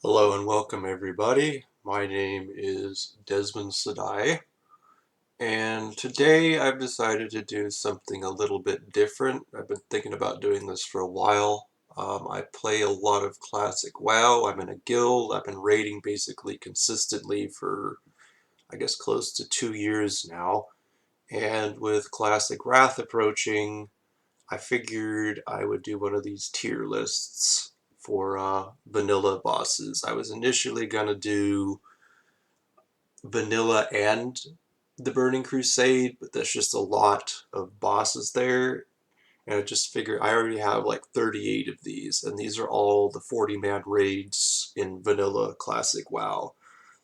Hello and welcome everybody. My name is Desmond Sadai, and today I've decided to do something a little bit different. I've been thinking about doing this for a while. I play a lot of classic WoW. I'm in a guild. I've been raiding basically consistently for I guess close to 2 years now. And with classic Wrath approaching, I figured I would do one of these tier lists for vanilla bosses. I was initially going to do vanilla and the Burning Crusade, but there's just a lot of bosses there. And I just figured I already have like 38 of these, and these are all the 40-man raids in vanilla classic WoW.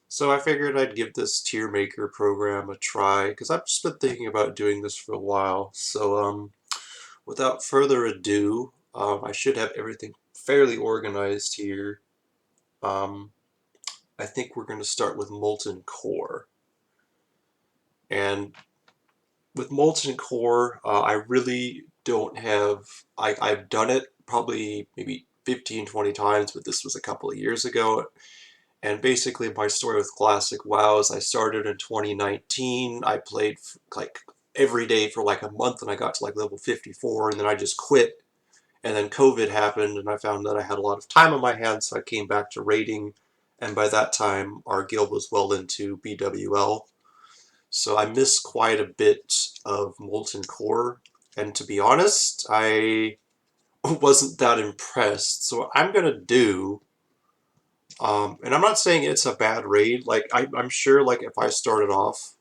So I figured I'd give this tier maker program a try, because I've just been thinking about doing this for a while. So without further ado, I should have everything fairly organized here. Um, I think we're going to start with Molten Core. And with Molten Core, I really don't have. I've done it probably maybe 15, 20 times, but this was a couple of years ago. And basically, my story with Classic WoW is I started in 2019. I played like every day for like a month, and I got to like level 54, and then I just quit. And then COVID happened, and I found that I had a lot of time on my hands, so I came back to raiding. And by that time, our guild was well into BWL. So I missed quite a bit of Molten Core. And to be honest, I wasn't that impressed. So what I'm going to do, and I'm not saying it's a bad raid. Like, I'm sure, like, if I started off,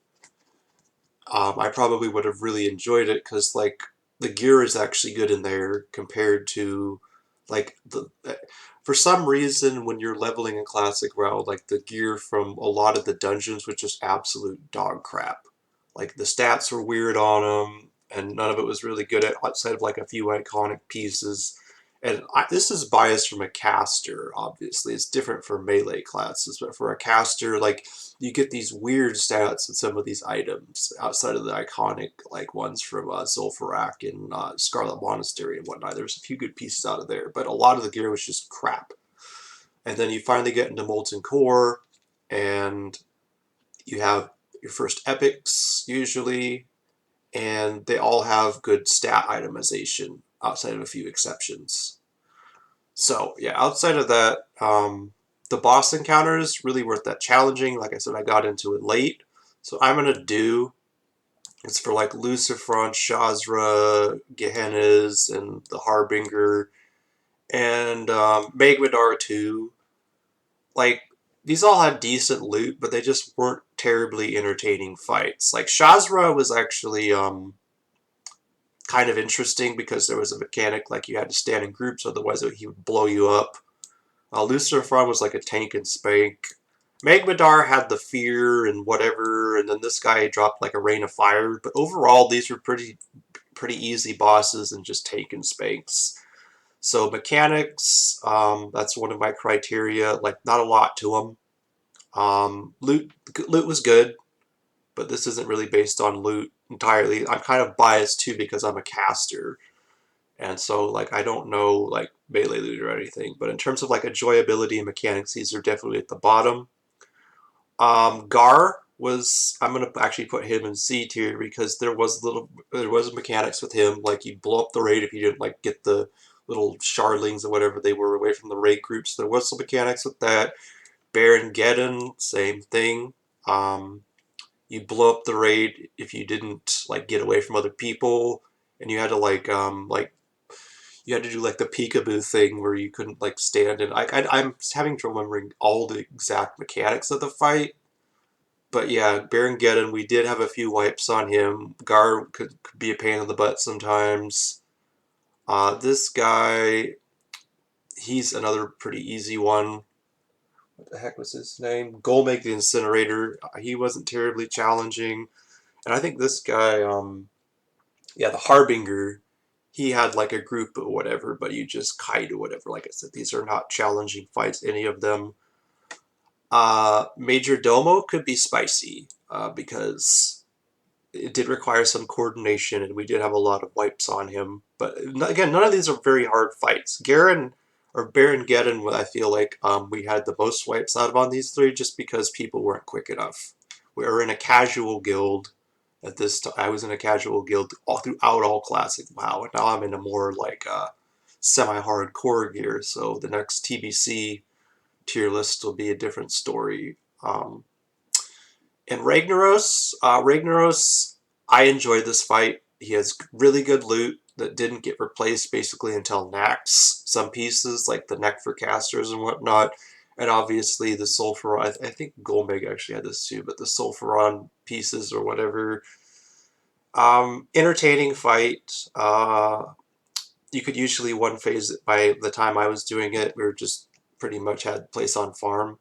I probably would have really enjoyed it because, like, the gear is actually good in there compared to, like, for some reason, when you're leveling in Classic WoW, like, the gear from a lot of the dungeons was just absolute dog crap. Like, the stats were weird on them, and none of it was really good outside of, like, a few iconic pieces. And this is biased from a caster, obviously. It's different for melee classes, but for a caster, like, you get these weird stats with some of these items outside of the iconic like ones from Zul'Farrak and Scarlet Monastery and whatnot. There's a few good pieces out of there, but a lot of the gear was just crap. And then you finally get into Molten Core, and you have your first epics usually, and they all have good stat itemization outside of a few exceptions. So yeah, outside of that, the boss encounters really weren't that challenging. Like I said, I got into it late, so I'm gonna do. It's for like Lucifron, Shazra, Gehenna's, and the Harbinger, and Magmadar too. Like these all had decent loot, but they just weren't terribly entertaining fights. Like Shazra was actually kind of interesting because there was a mechanic like you had to stand in groups, otherwise he would blow you up. Lucifron was like a tank and spank. Magmadar had the fear and whatever, and then this guy dropped like a rain of fire. But overall, these were pretty easy bosses and just tank and spanks. So mechanics, that's one of my criteria. Like not a lot to them. Loot was good, but this isn't really based on loot entirely. I'm kind of biased too because I'm a caster. And so, like, I don't know, like, melee loot or anything. But in terms of, like, enjoyability and mechanics, these are definitely at the bottom. Gar was, I'm going to actually put him in C tier because there was mechanics with him. Like, you'd blow up the raid if you didn't, like, get the little shardlings or whatever they were away from the raid groups. There was some mechanics with that. Baron Geddon, same thing. Um, you blow up the raid if you didn't, like, get away from other people. And you had to, like, you had to do like the peekaboo thing where you couldn't like stand and I'm having trouble remembering all the exact mechanics of the fight. But yeah, Baron Geddon, we did have a few wipes on him. Gar could be a pain in the butt sometimes. This guy, he's another pretty easy one. What the heck was his name? Golmeg the Incinerator. He wasn't terribly challenging. And I think this guy, yeah, the Harbinger, he had like a group or whatever, but you just kite or whatever. Like I said, these are not challenging fights, any of them. Major Domo could be spicy because it did require some coordination, and we did have a lot of wipes on him. But again, none of these are very hard fights. Garen or Baron Geddon, I feel like we had the most wipes out of on these three just because people weren't quick enough. We were in a casual guild at this time. I was in a casual guild all throughout all Classic WoW, and now I'm in a more like semi-hardcore gear, so the next TBC tier list will be a different story. And Ragnaros, I enjoyed this fight. He has really good loot that didn't get replaced basically until Nax. Some pieces, like the neck for casters and whatnot. And obviously the Sulfuron, I think Golmeg actually had this too, but the Sulfuron pieces or whatever. Entertaining fight. You could usually one phase it by the time I was doing it. We were just pretty much had place on farm.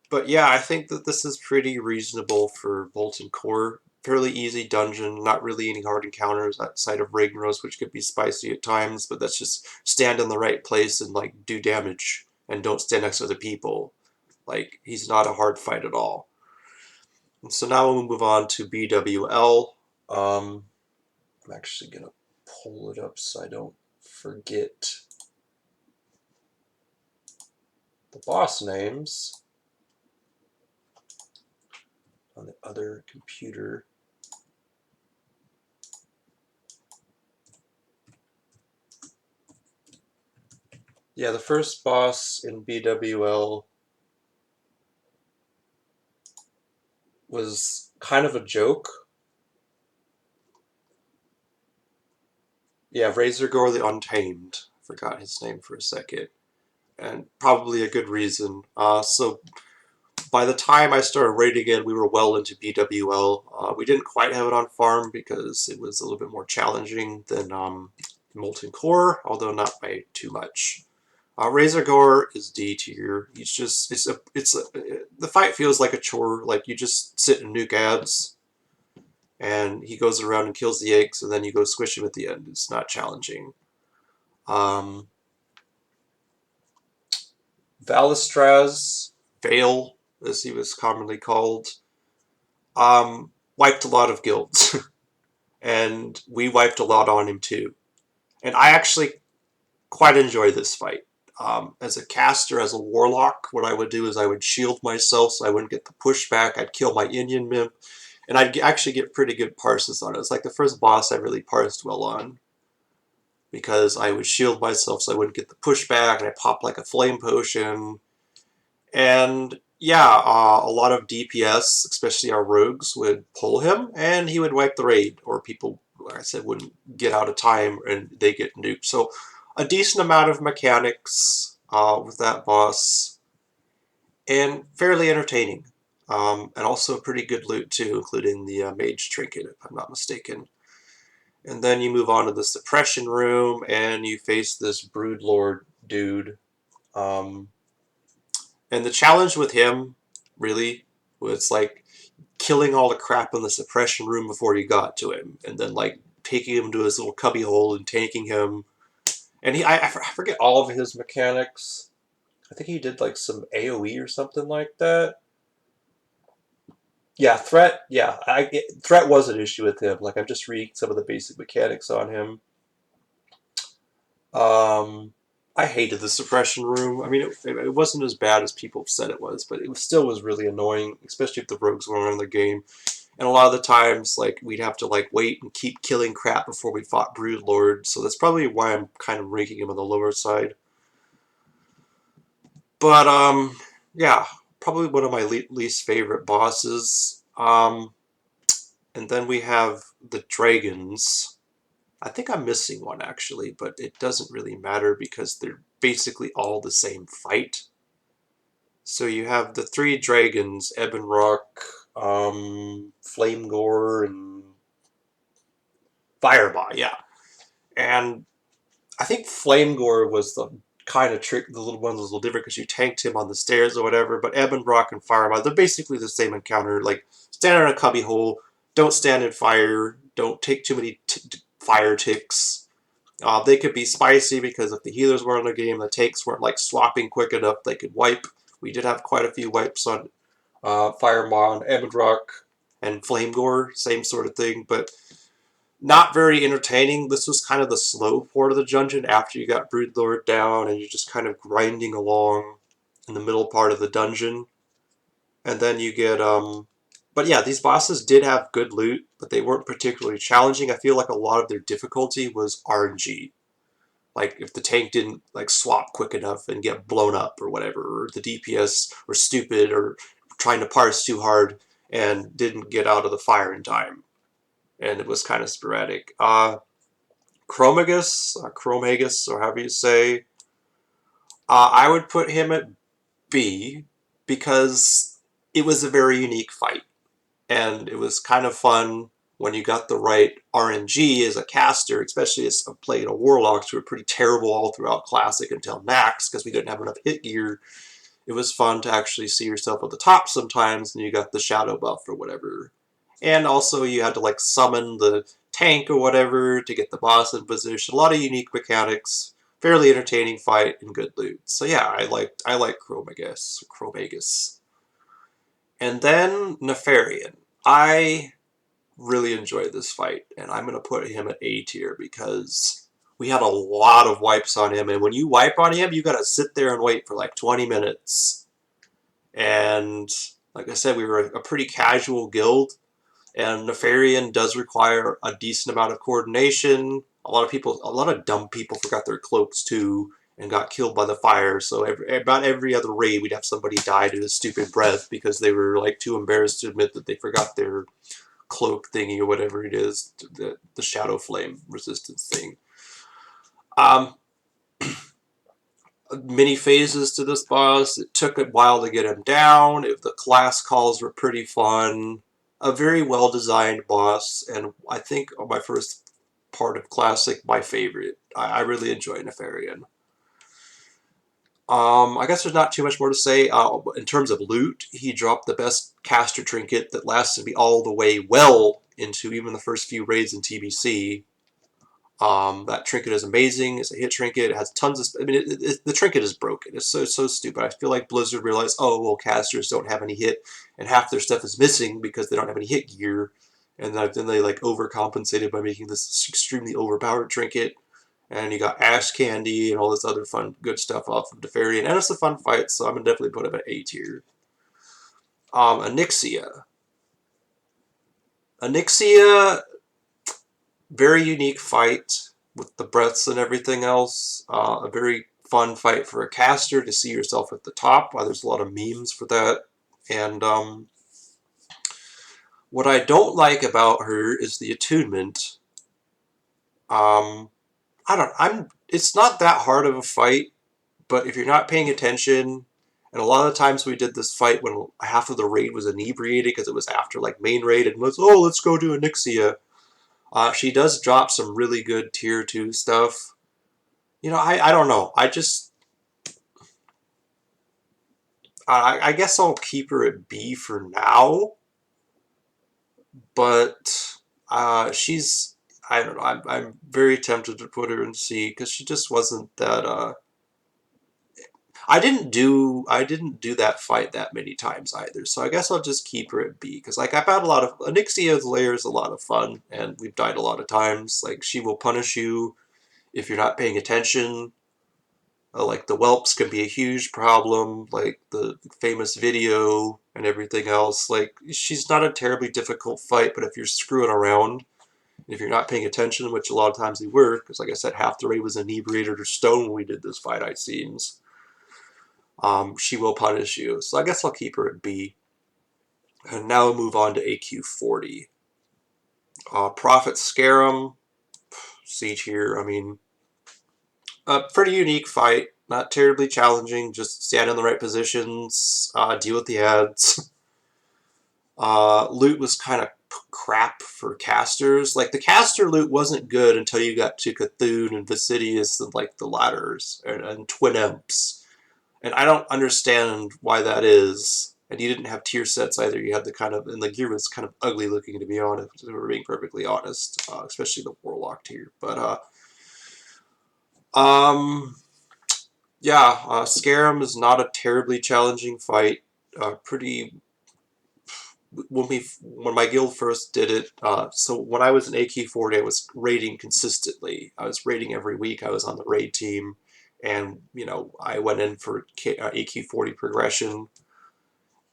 But yeah, I think that this is pretty reasonable for Molten Core. Fairly easy dungeon, not really any hard encounters outside of Ragnaros, which could be spicy at times, but that's just stand in the right place and like do damage and don't stand next to other people. Like, he's not a hard fight at all. And so now we'll move on to BWL. I'm actually gonna pull it up so I don't forget the boss names on the other computer. Yeah, the first boss in BWL was kind of a joke. Yeah, Razorgore the Untamed. Forgot his name for a second. And probably a good reason. So by the time I started raiding it, we were well into BWL. We didn't quite have it on farm because it was a little bit more challenging than Molten Core, although not by too much. Razorgore is D tier. He's just the fight feels like a chore. Like you just sit and nuke ads, and he goes around and kills the eggs, and then you go squish him at the end. It's not challenging. Valistraz, Vale, as he was commonly called, wiped a lot of guilds, and we wiped a lot on him too. And I actually quite enjoy this fight. As a caster, as a warlock, what I would do is I would shield myself so I wouldn't get the pushback. I'd kill my Indian Mimp, and I'd actually get pretty good parses on it. It's like the first boss I really parsed well on, because I would shield myself so I wouldn't get the pushback, and I pop like a flame potion. And yeah, a lot of DPS, especially our rogues, would pull him, and he would wipe the raid, or people, like I said, wouldn't get out of time, and they get nuked. So a decent amount of mechanics with that boss, and fairly entertaining. And also pretty good loot too, including the mage trinket, if I'm not mistaken. And then you move on to the Suppression Room, and you face this Broodlord dude. And the challenge with him, really, was like killing all the crap in the Suppression Room before you got to him, and then like taking him to his little cubby hole and tanking him. And I forget all of his mechanics. I think he did like some AoE or something like that. Yeah, threat. Yeah, threat was an issue with him. Like I'm just reading some of the basic mechanics on him. I hated the Suppression Room. I mean, it wasn't as bad as people said it was, but it still was really annoying, especially if the rogues weren't in the game. And a lot of the times, like, we'd have to, like, wait and keep killing crap before we fought Broodlord, so that's probably why I'm kind of ranking him on the lower side. But, yeah, probably one of my least favorite bosses. And then we have the Dragons. I think I'm missing one, actually, but it doesn't really matter because they're basically all the same fight. So you have the three dragons, Ebonrock, Flamegore, and Fireball, yeah. And I think Flamegore was the kind of trick, the little one was a little different because you tanked him on the stairs or whatever, but Ebonrock and Fireball, they're basically the same encounter. Like, stand in a cubby hole, don't stand in fire, don't take too many fire ticks. They could be spicy because if the healers were in the game, the takes weren't like swapping quick enough, they could wipe. We did have quite a few wipes on Fireball and Ebonrock and Flamegore, same sort of thing. But Not very entertaining. This was kind of the slow part of the dungeon after you got Broodlord down and you're just kind of grinding along in the middle part of the dungeon. And then you get, but yeah, these bosses did have good loot, but they weren't particularly challenging. I feel like a lot of their difficulty was RNG. Like if the tank didn't like swap quick enough and get blown up or whatever, or the DPS were stupid or trying to parse too hard and didn't get out of the fire in time. And it was kind of sporadic. Chromagus, or however you say, I would put him at B because it was a very unique fight. And it was kind of fun when you got the right RNG as a caster, especially as playing a Warlocks who were pretty terrible all throughout Classic until Max because we didn't have enough hit gear. It was fun to actually see yourself at the top sometimes, and you got the shadow buff or whatever. And also you had to like summon the tank or whatever to get the boss in position. A lot of unique mechanics, fairly entertaining fight, and good loot. So yeah, I like Chromagus. And then Nefarian. I really enjoyed this fight, and I'm going to put him at A tier because we had a lot of wipes on him, and when you wipe on him, you got to sit there and wait for like 20 minutes. And like I said, we were a pretty casual guild, and Nefarian does require a decent amount of coordination. A lot of dumb people forgot their cloaks too and got killed by the fire. So about every other raid, we'd have somebody die to a stupid breath because they were like too embarrassed to admit that they forgot their cloak thingy or whatever it is, the shadow flame resistance thing. Many phases to this boss. It took a while to get him down. The class calls were pretty fun. A very well designed boss, and I think on my first part of Classic, my favorite. I really enjoy Nefarian. I guess there's not too much more to say. In terms of loot, he dropped the best caster trinket that lasted me all the way well into even the first few raids in TBC. That trinket is amazing. It's a hit trinket. It has tons of... I mean, the trinket is broken. It's so stupid. I feel like Blizzard realized, oh, well, casters don't have any hit, and half their stuff is missing because they don't have any hit gear. And then they, like, overcompensated by making this extremely overpowered trinket. And you got Ash Candy and all this other fun, good stuff off of Nefarian. And it's a fun fight, so I'm going to definitely put him at A tier. Onyxia. Onyxia, very unique fight with the breaths and everything else. A very fun fight for a caster to see yourself at the top. There's a lot of memes for that. And what I don't like about her is the attunement. It's not that hard of a fight, but if you're not paying attention, and a lot of the times we did this fight when half of the raid was inebriated because it was after like main raid and was, oh, let's go do Onyxia. She does drop some really good tier 2 stuff. You know, I don't know. I guess I'll keep her at B for now. But she's, I don't know, I'm very tempted to put her in C because she just wasn't that, I didn't do that fight that many times either, so I guess I'll just keep her at B, because like I've had a lot of... Onyxia's lair is a lot of fun, and we've died a lot of times. Like, she will punish you if you're not paying attention. Like, the whelps can be a huge problem, like the famous video and everything else. Like, she's not a terribly difficult fight, but if you're screwing around, if you're not paying attention, which a lot of times we were, because like I said, half the raid was inebriated or stoned when we did this fight, it seems. She will punish you. So I guess I'll keep her at B. And now we'll move on to AQ40. Prophet Scarum, C tier. I mean, a pretty unique fight. Not terribly challenging. Just stand in the right positions, deal with the ads. Loot was kind of crap for casters. Like, the caster loot wasn't good until you got to Cthulhu and Vasidius and like the ladders and Twin Imps. And I don't understand why that is. And you didn't have tier sets either. You had the kind of... And the gear was kind of ugly looking, to be honest, if we're being perfectly honest. Especially the Warlock tier. But, yeah, Scarum is not a terribly challenging fight. Pretty when my guild first did it, so when I was in AK40, I was raiding consistently. I was raiding every week. I was on the raid team, and I went in for AK40 progression.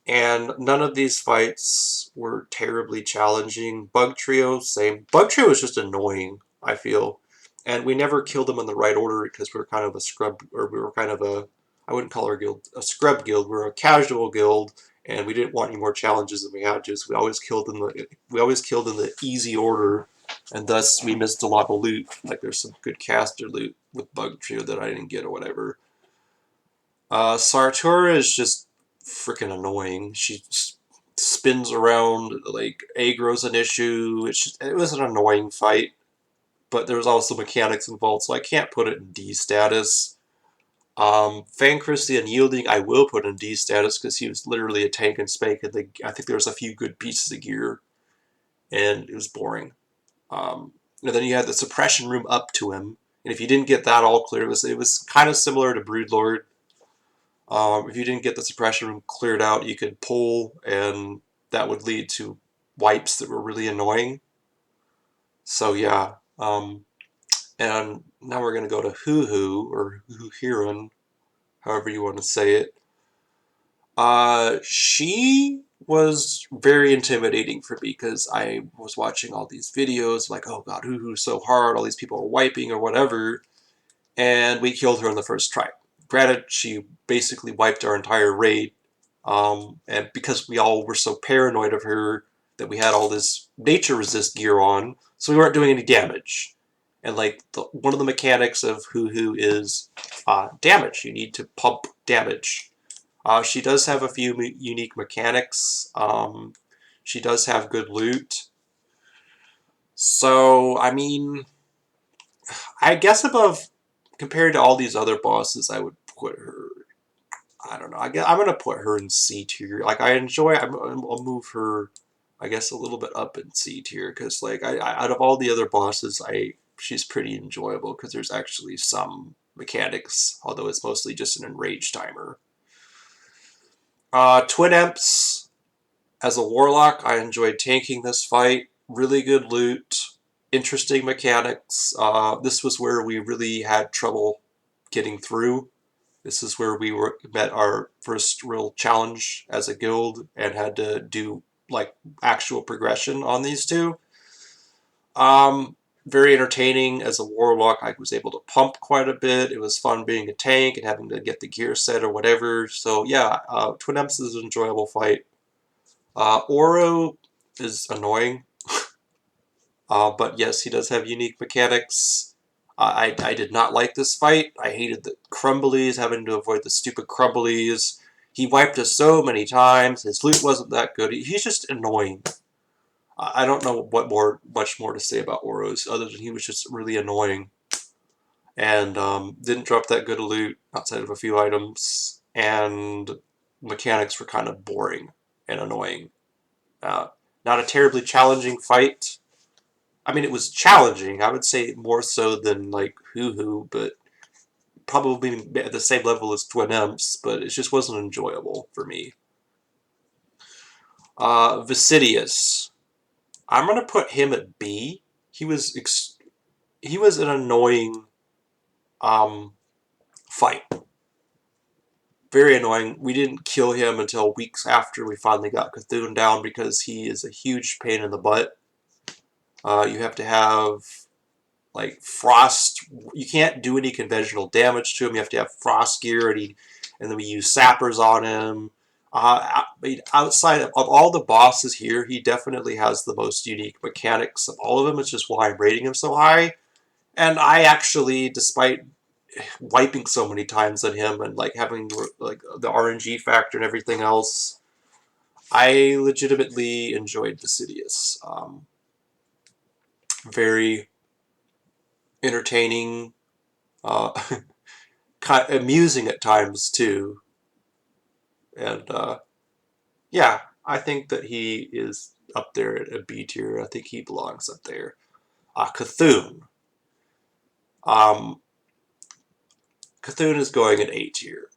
And none of these fights were terribly challenging. Bug Trio, same. Bug Trio was just annoying, I feel. And we never killed them in the right order because we were kind of a scrub, or we were kind of a, I wouldn't call our guild a scrub guild. We were a casual guild, and we didn't want any more challenges than we had to. So we always killed in the easy order, and thus we missed a lot of loot. Like there's some good caster loot with Bug Trio that I didn't get or whatever. Sartora is just freaking annoying. She spins around, like, aggro's an issue. It was an annoying fight, but there was also mechanics involved, so I can't put it in D status. Fancrus the Unyielding, I will put in D status because he was literally a tank and spank, and I think there was a few good pieces of gear, and it was boring. And then you had the Suppression Room up to him, and if you didn't get that all clear, it was kind of similar to Broodlord. If you didn't get the suppression room cleared out, you could pull, and that would lead to wipes that were really annoying. So yeah, and now we're going to go to Hoo-Hoo, or Hoo-Hiran, however you want to say it. She was very intimidating for me because I was watching all these videos like, oh god, Hoo-Hoo's so hard, all these people are wiping or whatever, and we killed her in the first try. Granted, she basically wiped our entire raid, and because we all were so paranoid of her that we had all this nature resist gear on, so we weren't doing any damage. And like one of the mechanics of Hoo-Hoo is damage. You need to pump damage. She does have a few unique mechanics. She does have good loot. So, I mean, I guess compared to all these other bosses, I would put her, I don't know. I'm gonna put her in C tier. Like I'll move her, I guess, a little bit up in C tier because like out of all the other bosses, she's pretty enjoyable because there's actually some mechanics, although it's mostly just an enrage timer. Twin Imps as a warlock, I enjoyed tanking this fight. Really good loot, interesting mechanics. This was where we really had trouble getting through. This is where we met our first real challenge as a guild and had to do like actual progression on these two. Very entertaining as a warlock. I was able to pump quite a bit. It was fun being a tank and having to get the gear set or whatever. So yeah, Twin Imps is an enjoyable fight. Oro is annoying, but yes, he does have unique mechanics. I did not like this fight. I hated the crumblies, having to avoid the stupid crumblies. He wiped us so many times. His loot wasn't that good. He's just annoying. I don't know much more to say about Oros, other than he was just really annoying. And didn't drop that good of loot outside of a few items. And mechanics were kind of boring and annoying. Not a terribly challenging fight. I mean, it was challenging. I would say more so than like Hoo-Hoo, but probably at the same level as Twin Imps, but it just wasn't enjoyable for me. Resuvius. I'm gonna put him at B. He was an annoying fight. Very annoying. We didn't kill him until weeks after we finally got Cthulhu down because he is a huge pain in the butt. You have to have like frost. You can't do any conventional damage to him. You have to have frost gear, and then we use sappers on him. Outside of all the bosses here, he definitely has the most unique mechanics of all of them. It's just why I'm rating him so high. And I actually, despite wiping so many times on him and like having like the RNG factor and everything else, I legitimately enjoyed Resuvius. Very entertaining, uh, kind of amusing at times too, and yeah, I think that he is up there at a B tier. I think he belongs up there. Cthulhu. Um, Cthulhu is going in A tier.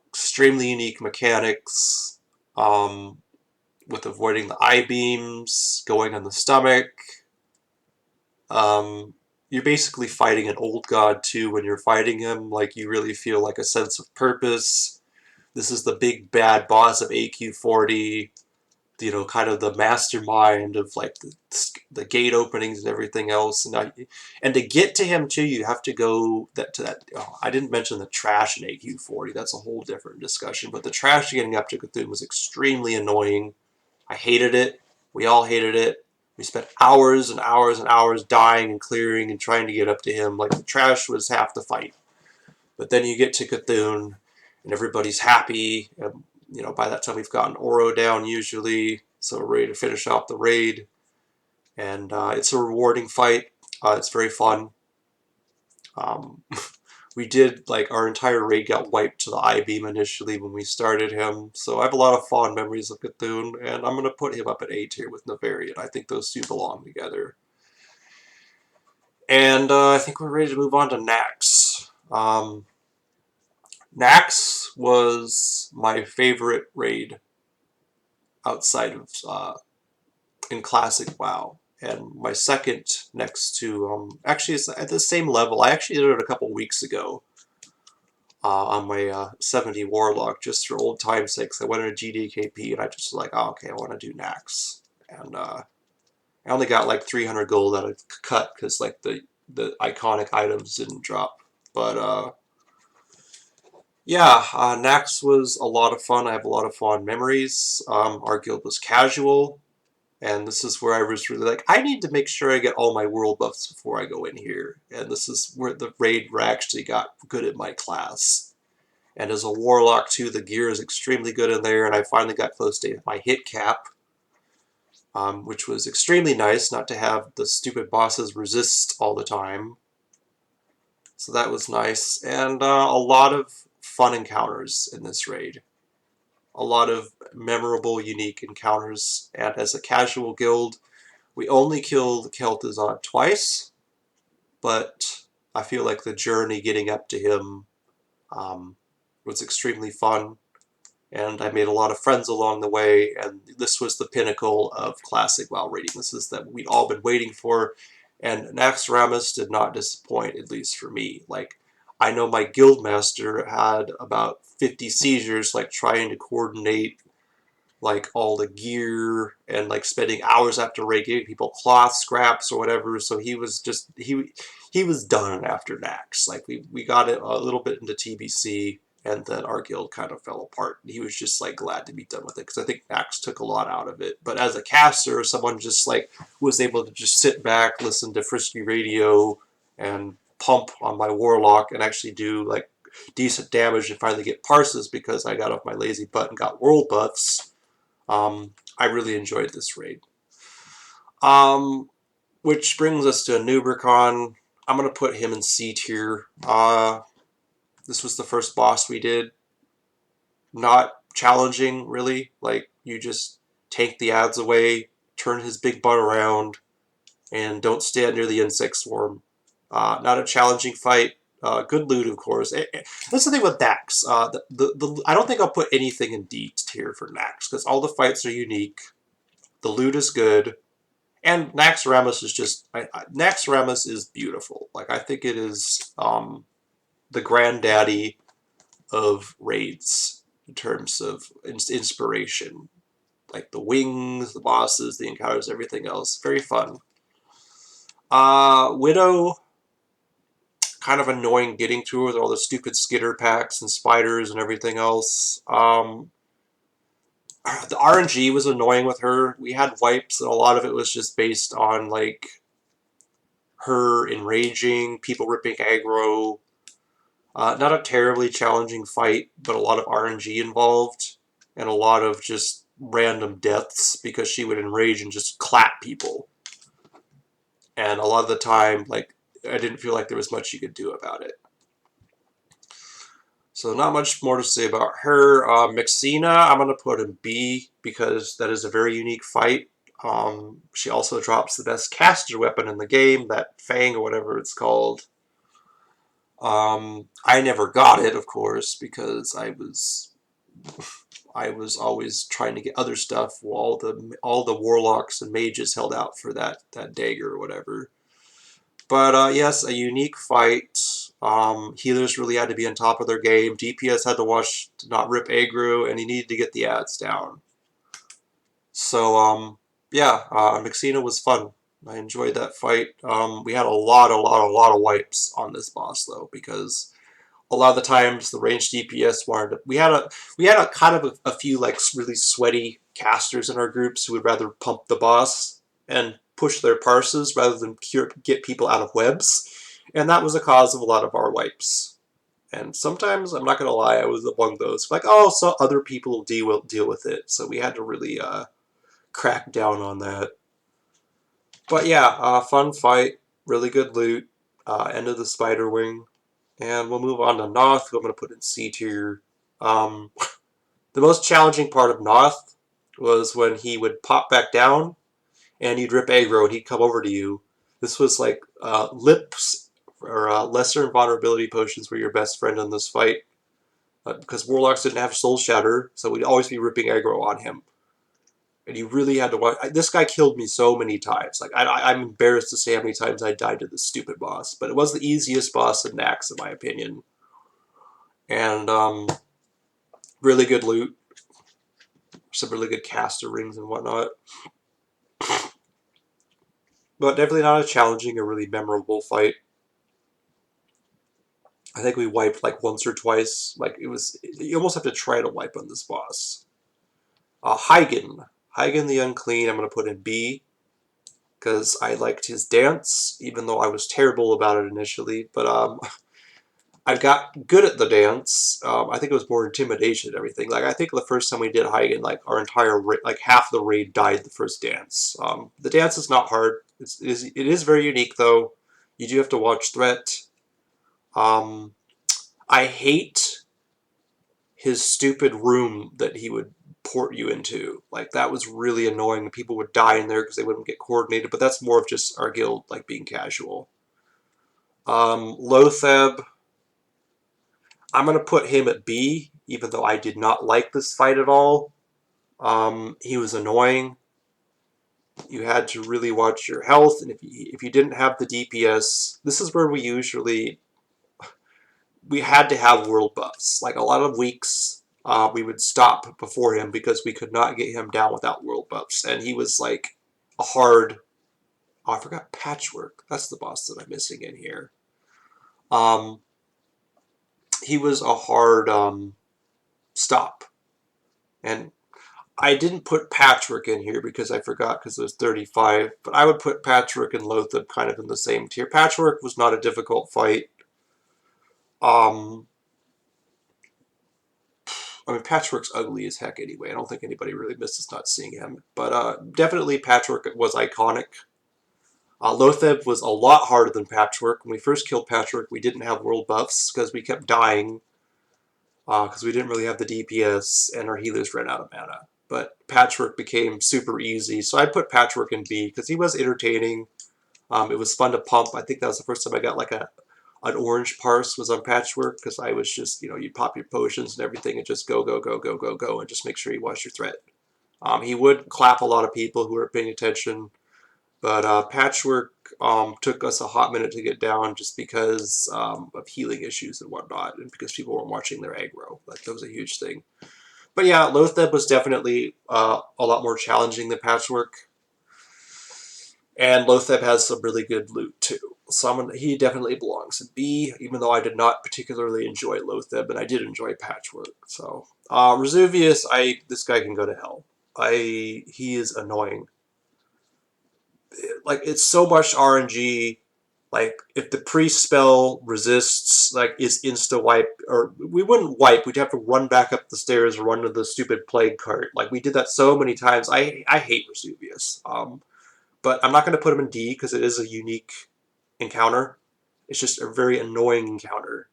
Extremely unique mechanics. Um, with avoiding the I-beams, going on the stomach. You're basically fighting an old god too when you're fighting him. Like, you really feel like a sense of purpose. This is the big bad boss of AQ40, you know, kind of the mastermind of like the gate openings and everything else. And to get to him too, you have to go to that. Oh, I didn't mention the trash in AQ40. That's a whole different discussion. But the trash getting up to Cthulhu was extremely annoying. I hated it. We all hated it. We spent hours and hours and hours dying and clearing and trying to get up to him. Like, the trash was half the fight. But then you get to Cthulhu, and everybody's happy. And, you know, by that time we've gotten Oro down usually, so we're ready to finish off the raid. And it's a rewarding fight. It's very fun. We did, like, our entire raid got wiped to the I-beam initially when we started him, so I have a lot of fond memories of Cthulhu, and I'm going to put him up at A tier with Nefarian. I think those two belong together. And I think we're ready to move on to Nax. Nax was my favorite raid outside of in Classic WoW, and my second next to actually it's at the same level. I actually did it a couple weeks ago on my 70 Warlock just for old time's sake. I went into GDKP and I just was like, oh, okay, I want to do Nax, and I only got like 300 gold out of cut because like the iconic items didn't drop, but yeah, Nax was a lot of fun. I have a lot of fond memories. Our guild was casual, and this is where I was really like, I need to make sure I get all my world buffs before I go in here. And this is where the raid actually got good at my class. And as a warlock too, the gear is extremely good in there, and I finally got close to my hit cap, which was extremely nice, not to have the stupid bosses resist all the time. So that was nice, and a lot of fun encounters in this raid. A lot of memorable, unique encounters, and as a casual guild, we only killed Kel'Thuzad twice, but I feel like the journey getting up to him was extremely fun, and I made a lot of friends along the way, and this was the pinnacle of Classic WoW raiding. This is that we'd all been waiting for, and Naxxramas did not disappoint, at least for me. Like, I know my guildmaster had about 50 seizures, like, trying to coordinate like all the gear and like spending hours after raid giving people cloth scraps or whatever. So he was just he was done after Nax. Like, we got it a little bit into TBC, and then our guild kind of fell apart. He was just like glad to be done with it because I think Nax took a lot out of it. But as a caster, someone just like was able to just sit back, listen to Frisky Radio, and pump on my warlock and actually do like decent damage and finally get parses because I got off my lazy butt and got world buffs. I really enjoyed this raid. Which brings us to a Nubricon. I'm going to put him in C tier. This was the first boss we did. Not challenging, really. Like, you just take the ads away, turn his big butt around, and don't stand near the insect swarm. Not a challenging fight. Good loot, of course. That's the thing with Nax. I don't think I'll put anything in D tier for Nax, because all the fights are unique. The loot is good. And Naxxramas is just... Naxxramas is beautiful. Like, I think it is the granddaddy of raids in terms of inspiration. Like, the wings, the bosses, the encounters, everything else. Very fun. Widow... kind of annoying getting to her with all the stupid skitter packs and spiders and everything else. The RNG was annoying with her. We had wipes, and a lot of it was just based on, like, her enraging, people ripping aggro. Not a terribly challenging fight, but a lot of RNG involved, and a lot of just random deaths because she would enrage and just clap people. And a lot of the time, like, I didn't feel like there was much you could do about it. So not much more to say about her. Mixina, I'm going to put in B because that is a very unique fight. She also drops the best caster weapon in the game, that Fang or whatever it's called. I never got it, of course, because I was I was always trying to get other stuff while all the warlocks and mages held out for that dagger or whatever. But yes, a unique fight. Healers really had to be on top of their game. DPS had to watch to not rip aggro, and he needed to get the ads down. So yeah, Mixina was fun. I enjoyed that fight. We had a lot of wipes on this boss though, because a lot of the times the ranged DPS wanted to, we had a kind of a few like really sweaty casters in our groups who would rather pump the boss and push their parses rather than get people out of webs, and that was a cause of a lot of our wipes. And sometimes, I'm not gonna lie, I was among those like, oh, so other people will deal with it. So we had to really crack down on that. But yeah, fun fight, really good loot, end of the spider wing. And we'll move on to Noth, who I'm going to put in C tier. Um, the most challenging part of Noth was when he would pop back down and you'd rip aggro and he'd come over to you. This was like lips or lesser invulnerability potions were your best friend in this fight. Because Warlocks didn't have Soul Shatter, so we'd always be ripping aggro on him. And you really had to watch. This guy killed me so many times. Like I'm embarrassed to say how many times I died to this stupid boss. But it was the easiest boss in Nax, in my opinion. And really good loot, some really good caster rings and whatnot. But definitely not a challenging or really memorable fight. I think we wiped like once or twice. Like you almost have to try to wipe on this boss. Hygen the Unclean, I'm going to put in B, because I liked his dance, even though I was terrible about it initially. But I got good at the dance. I think it was more intimidation and everything. Like, I think the first time we did Hygen, like, our entire, like, half the raid died the first dance. The dance is not hard. It is very unique, though. You do have to watch threat. I hate his stupid room that he would port you into. Like, that was really annoying. People would die in there because they wouldn't get coordinated, but that's more of just our guild, like, being casual. Lotheb, I'm going to put him at B, even though I did not like this fight at all. He was annoying. You had to really watch your health, and if you didn't have the DPS, this is where we had to have world buffs. Like, a lot of weeks, we would stop before him because we could not get him down without world buffs, and he was like a hard... Oh, I forgot Patchwork. That's the boss that I'm missing in here. He was a hard stop. And I didn't put Patchwork in here because I forgot because it was 35, but I would put Patchwork and Lotheb kind of in the same tier. Patchwork was not a difficult fight. I mean, Patchwork's ugly as heck anyway. I don't think anybody really misses not seeing him. But definitely Patchwork was iconic. Lotheb was a lot harder than Patchwork. When we first killed Patchwork, we didn't have world buffs because we kept dying because we didn't really have the DPS and our healers ran out of mana. But Patchwork became super easy, so I put Patchwork in B because he was entertaining. It was fun to pump. I think that was the first time I got like an orange parse was on Patchwork because I was just, you pop your potions and everything and just go, go, go, go, go, go, and just make sure you watch your threat. He would clap a lot of people who were paying attention, but Patchwork took us a hot minute to get down just because of healing issues and whatnot, and because people weren't watching their aggro. Like, that was a huge thing. But yeah, Lotheb was definitely a lot more challenging than Patchwork. And Lotheb has some really good loot too. So he definitely belongs in B, even though I did not particularly enjoy Lotheb, and I did enjoy Patchwork. So Resuvius, this guy can go to hell. He is annoying. Like, it's so much RNG. Like, if the priest spell resists, like, is insta-wipe, or we wouldn't wipe, we'd have to run back up the stairs or run to the stupid plague cart. Like, we did that so many times. I hate Resuvius. But I'm not going to put him in D because it is a unique encounter. It's just a very annoying encounter.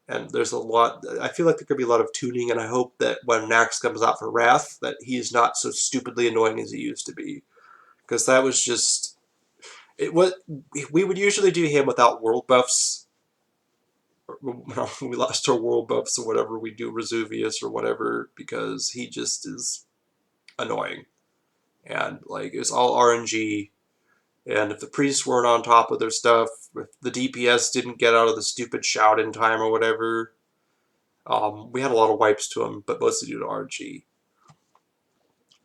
And there's a lot... I feel like there could be a lot of tuning, and I hope that when Nax comes out for Wrath, that he's not so stupidly annoying as he used to be. Because that was just... we would usually do him without world buffs, we lost our world buffs or whatever, we do Resuvius or whatever, because he just is annoying. And like, it's all RNG. And if the priests weren't on top of their stuff, if the DPS didn't get out of the stupid shout in time or whatever, we had a lot of wipes to him, but mostly due to RNG.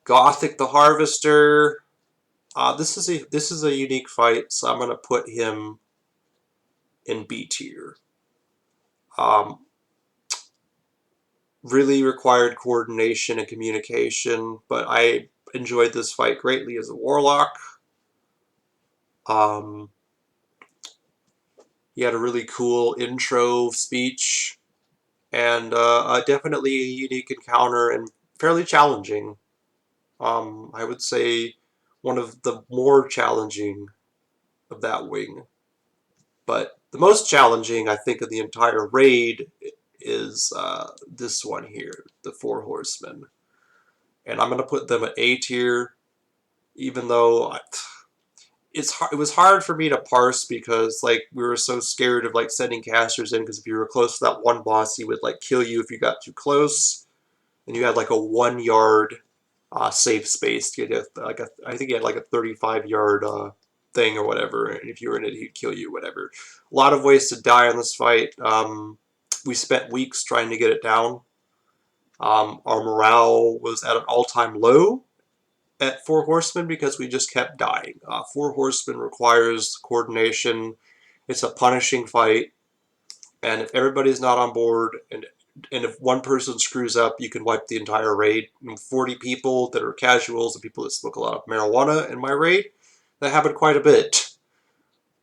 Gothic the Harvester. This is a unique fight, so I'm gonna put him in B tier. Really required coordination and communication, but I enjoyed this fight greatly as a warlock. He had a really cool intro speech, and definitely a unique encounter and fairly challenging. I would say one of the more challenging of that wing. But the most challenging, I think, of the entire raid is this one here, the Four Horsemen. And I'm going to put them at A tier, even though it was hard for me to parse because like we were so scared of like sending casters in, because if you were close to that one boss, he would like kill you if you got too close, and you had like a 1 yard safe space to get I think he had like a 35-yard thing or whatever, and if you were in it, he'd kill you, whatever. A lot of ways to die on this fight. We spent weeks trying to get it down. Our morale was at an all-time low at Four Horsemen because we just kept dying. Four Horsemen requires coordination. It's a punishing fight, and if everybody's not on board, and if one person screws up, you can wipe the entire raid. 40 people that are casuals and people that smoke a lot of marijuana in my raid, that happened quite a bit.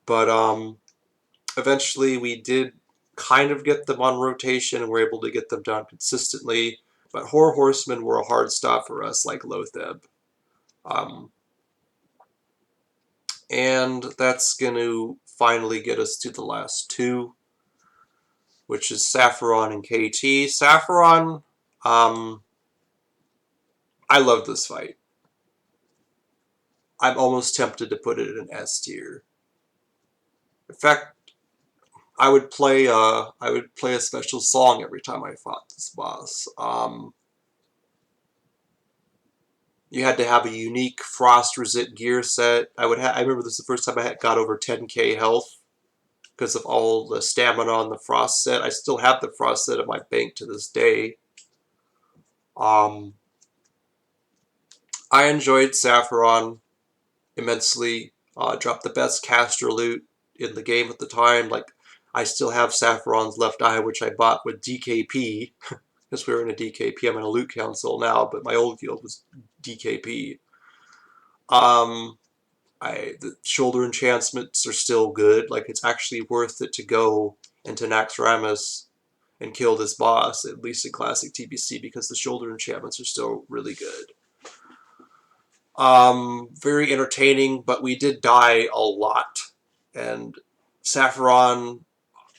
But eventually we did kind of get them on rotation and were able to get them done consistently. But Horsemen were a hard stop for us, like Lotheb. And that's going to finally get us to the last two, which is Saffron and Kt. Saffron, I love this fight. I'm almost tempted to put it in S tier. In fact, I would play a special song every time I fought this boss. You had to have a unique frost resist gear set. I remember this is the first time I got over 10k health because of all the stamina on the frost set. I still have the frost set in my bank to this day. I enjoyed Saffron immensely. Dropped the best caster loot in the game at the time. Like, I still have Saffron's left eye, which I bought with DKP. Because we were in a DKP. I'm in a loot council now, but my old guild was DKP. The shoulder enchantments are still good. Like, it's actually worth it to go into Naxxramas and kill this boss, at least in Classic TBC, because the shoulder enchantments are still really good. Very entertaining, but we did die a lot. And Saffron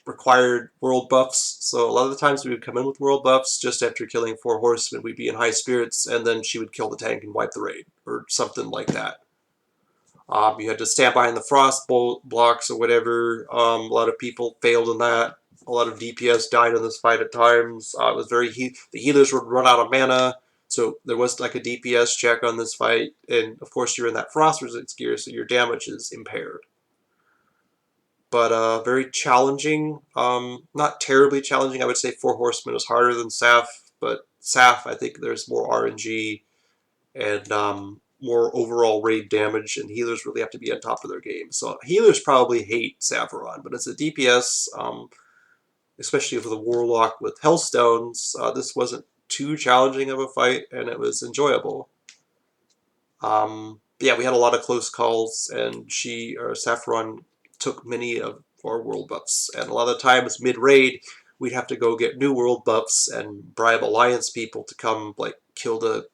required world buffs, so a lot of the times we would come in with world buffs just after killing Four Horsemen. We'd be in high spirits, and then she would kill the tank and wipe the raid, or something like that. You had to stand behind the frost blocks or whatever. A lot of people failed in that. A lot of DPS died in this fight at times. It was very the healers would run out of mana, so there was like a DPS check on this fight, and of course you're in that frost resist gear, so your damage is impaired. But very challenging. Not terribly challenging. I would say Four Horsemen is harder than Saf, but Saf, I think there's more RNG and more overall raid damage, and healers really have to be on top of their game. So healers probably hate Saffron, but as a DPS, especially for the Warlock with Hellstones, this wasn't too challenging of a fight, and it was enjoyable. Yeah, we had a lot of close calls, and Saffron took many of our world buffs, and a lot of the times mid-raid, we'd have to go get new world buffs and bribe Alliance people to come, like, kill the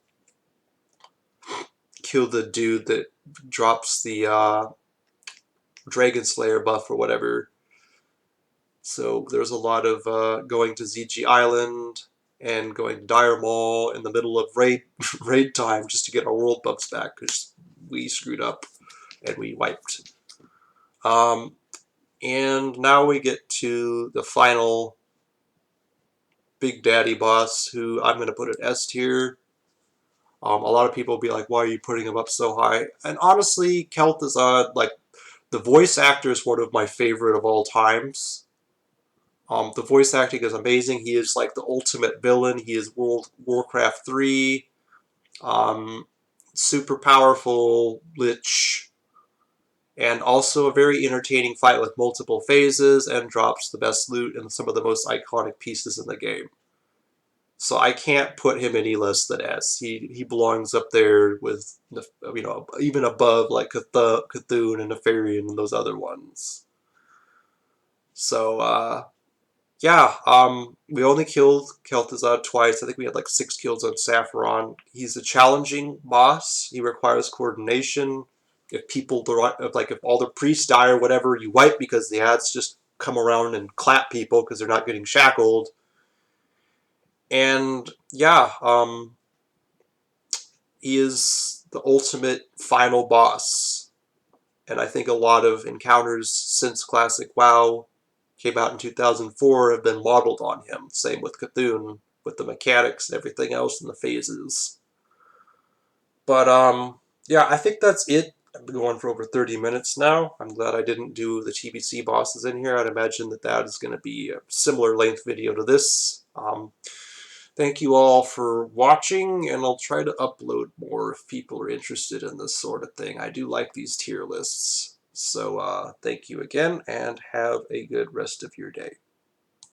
dude that drops the Dragon Slayer buff or whatever. So there's a lot of going to ZG Island and going to Dire Mall in the middle of raid time just to get our world buffs back because we screwed up and we wiped. And now we get to the final Big Daddy boss, who I'm going to put at S tier. A lot of people will be like, why are you putting him up so high? And honestly, Kt is like, the voice actor is one of my favorite of all times. The voice acting is amazing. He is like the ultimate villain. He is Warcraft 3. Super powerful Lich. And also a very entertaining fight with multiple phases, and drops the best loot and some of the most iconic pieces in the game. So I can't put him any less than S. He belongs up there with, you know, even above like Cthulhu and Nefarian and those other ones. So yeah, we only killed Kel'Thuzad twice. I think we had like 6 kills on Saffron. He's a challenging boss. He requires coordination. If people, if all the priests die or whatever, you wipe because the ads just come around and clap people because they're not getting shackled. And yeah, he is the ultimate final boss. And I think a lot of encounters since Classic WoW came out in 2004 have been modeled on him. Same with Cthulhu, with the mechanics and everything else and the phases. But yeah, I think that's it. I've been going for over 30 minutes now. I'm glad I didn't do the TBC bosses in here. I'd imagine that that is going to be a similar length video to this. Thank you all for watching, and I'll try to upload more if people are interested in this sort of thing. I do like these tier lists. So thank you again, and have a good rest of your day.